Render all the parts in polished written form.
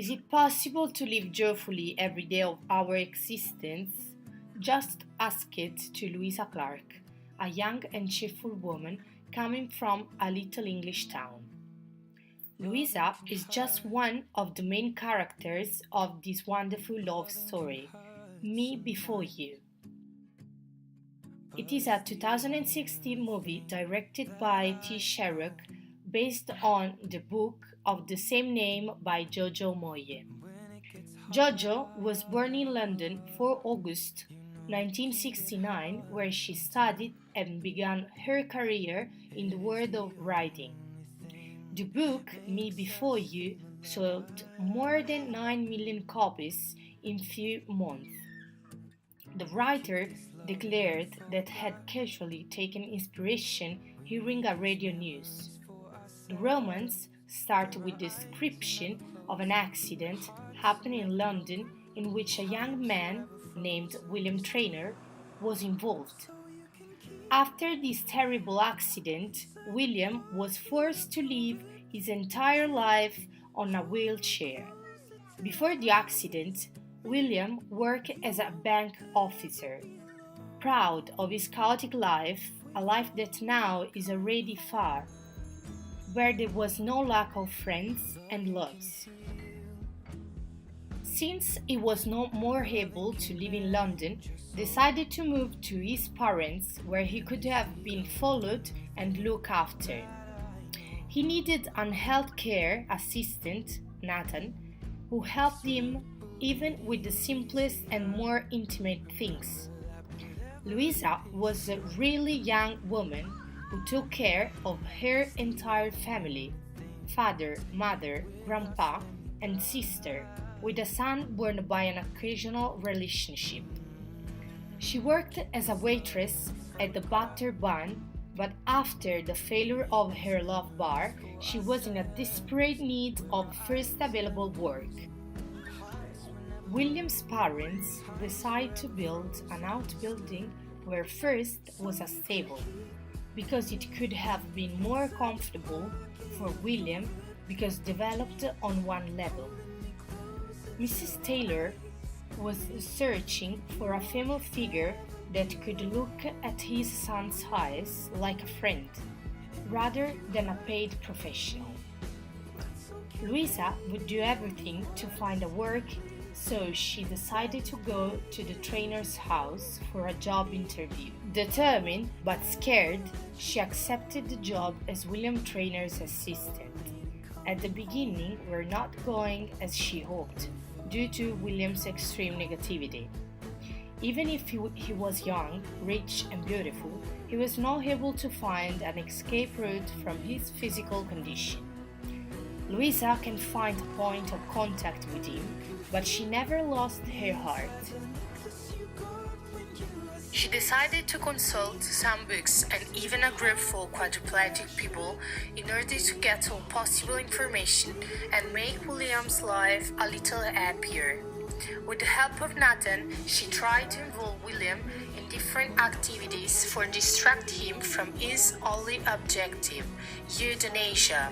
Is it possible to live joyfully every day of our existence? Just ask it to Louisa Clark, a young and cheerful woman coming from a little English town. Louisa is just one of the main characters of this wonderful love story, Me Before You. It is a 2016 movie directed by T. Sherrock based on the book of the same name by Jojo Moyes. Jojo was born in London 4 August 1969, where she studied and began her career in the world of writing. The book, Me Before You, sold more than 9 million copies in few months. The writer declared that had casually taken inspiration hearing a radio news. The romance starts with the description of an accident happened in London in which a young man named William Traynor was involved. After this terrible accident, William was forced to live his entire life on a wheelchair. Before the accident, William worked as a bank officer. Proud of his chaotic life, a life that now is already far, where there was no lack of friends and loves. Since he was no more able to live in London, decided to move to his parents where he could have been followed and looked after. He needed an healthcare assistant, Nathan, who helped him even with the simplest and more intimate things. Louisa was a really young woman who took care of her entire family, father, mother, grandpa, and sister, with a son born by an occasional relationship. She worked as a waitress at the Butter Bun, but after the failure of her love bar, she was in a desperate need of first available work. William's parents decided to build an outbuilding where first was a stable, because it could have been more comfortable for William because developed on one level. Mrs. Taylor was searching for a female figure that could look at his son's eyes like a friend, rather than a paid professional. Louisa would do everything to find a work, so she decided to go to the trainer's house for a job interview. Determined but scared, she accepted the job as William Trainor's assistant. At the beginning, were not going as she hoped, due to William's extreme negativity. Even if he was young, rich, and beautiful, he was not able to find an escape route from his physical condition. Louisa can find a point of contact with him, but she never lost her heart. She decided to consult some books and even a group for quadriplegic people in order to get all possible information and make William's life a little happier. With the help of Nathan, she tried to involve William in different activities for distract him from his only objective, euthanasia.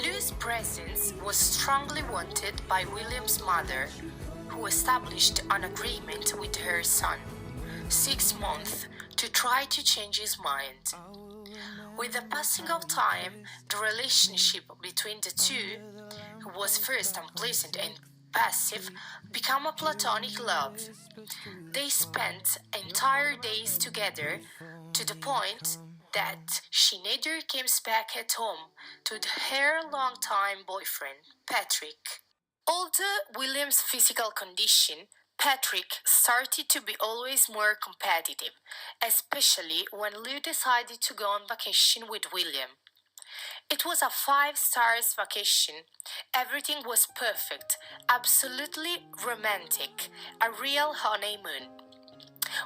Lou's presence was strongly wanted by William's mother, who established an agreement with her son, 6 months, to try to change his mind. With the passing of time, the relationship between the two, who was first unpleasant and passive, became a platonic love. They spent entire days together to the point that she neither came back at home to her longtime boyfriend, Patrick. Although William's physical condition, Patrick started to be always more competitive, especially when Lou decided to go on vacation with William. It was a 5 stars vacation. Everything was perfect, absolutely romantic, a real honeymoon.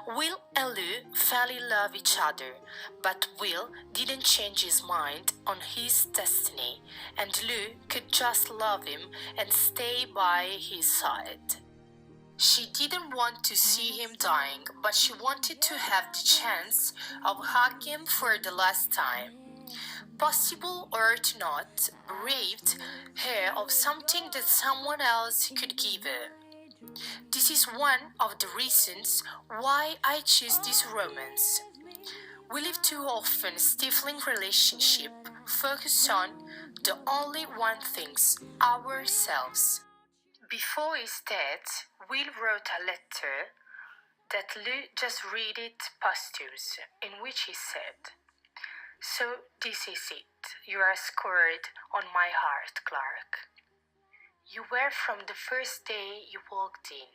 Will and Lou fell in love with each other, but Will didn't change his mind on his destiny, and Lou could just love him and stay by his side. She didn't want to see him dying, but she wanted to have the chance of hugging him for the last time. Possible or to not, bereaved her of something that someone else could give her. This is one of the reasons why I choose this romance. We live too often stifling relationship, focused on the only one things, ourselves. Before his death, Will wrote a letter that Lou just read it posthumous, in which he said, "So this is it. You are scored on my heart, Clark. You were from the first day you walked in,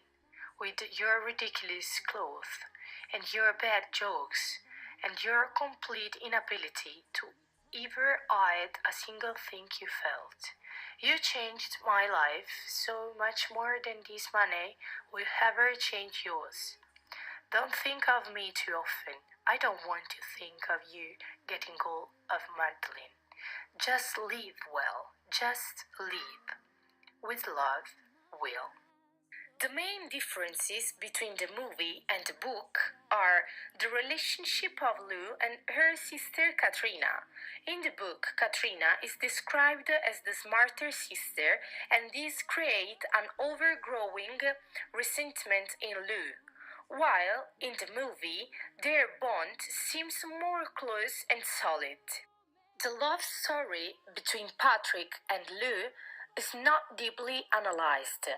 with your ridiculous clothes, and your bad jokes, and your complete inability to ever hide a single thing you felt. You changed my life so much more than this money will ever change yours. Don't think of me too often. I don't want to think of you getting hold of Madeline. Just live well. Just live. With love, Will." The main differences between the movie and the book are the relationship of Lou and her sister Katrina. In the book, Katrina is described as the smarter sister, and this creates an overgrowing resentment in Lou. While in the movie, their bond seems more close and solid. The love story between Patrick and Lou is not deeply analyzed,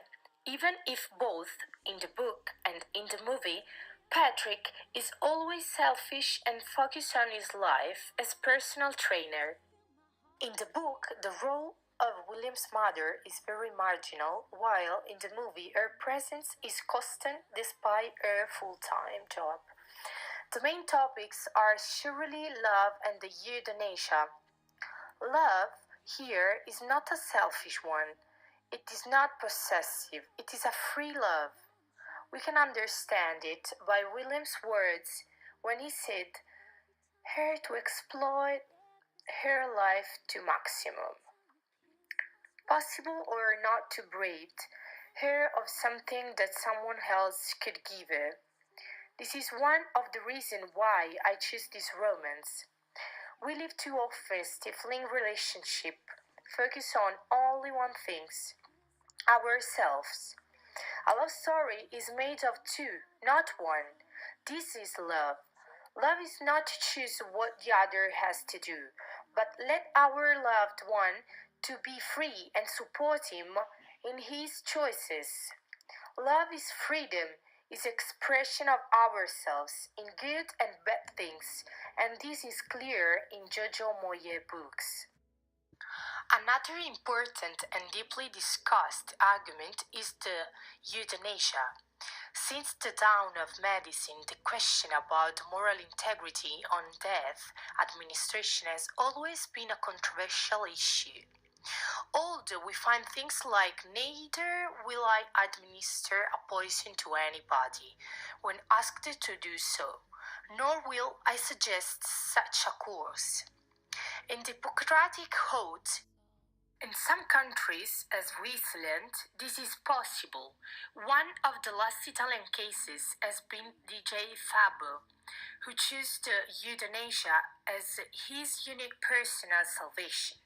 even if both in the book and in the movie, Patrick is always selfish and focused on his life as personal trainer. In the book, the role of William's mother is very marginal, while in the movie, her presence is constant despite her full time job. The main topics are surely love and the euthanasia. Love here is not a selfish one. It is not possessive. It is a free love. We can understand it by William's words when he said, "Her to exploit her life to maximum." Possible or not to breed her of something that someone else could give her. This is one of the reasons why I choose this romance. We live too often stifling relationship, focus on only one things, ourselves. A love story is made of two, not one. This is love. Love is not to choose what the other has to do, but let our loved one to be free and support him in his choices. Love is freedom, is expression of ourselves in good and bad things, and this is clear in Jojo Moyes books. Another important and deeply discussed argument is the euthanasia. Since the dawn of medicine, the question about moral integrity on death administration has always been a controversial issue. Although we find things like neither will I administer a poison to anybody when asked to do so, nor will I suggest such a course. In the Hippocratic Oath, in some countries, as Switzerland, this is possible. One of the last Italian cases has been DJ Fabo, who chose the euthanasia as his unique personal salvation.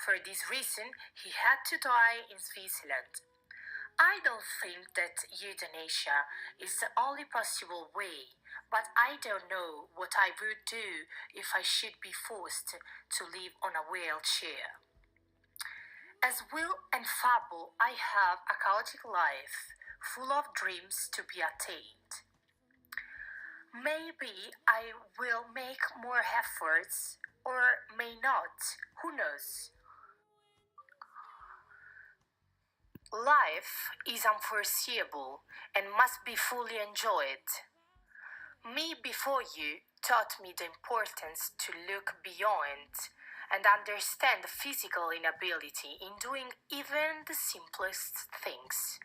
For this reason, he had to die in Switzerland. I don't think that euthanasia is the only possible way, but I don't know what I would do if I should be forced to live on a wheelchair. As Will and Fable, I have a chaotic life, full of dreams to be attained. Maybe I will make more efforts, or may not, who knows? Life is unforeseeable and must be fully enjoyed. Me before you taught me the importance to look beyond and understand the physical inability in doing even the simplest things.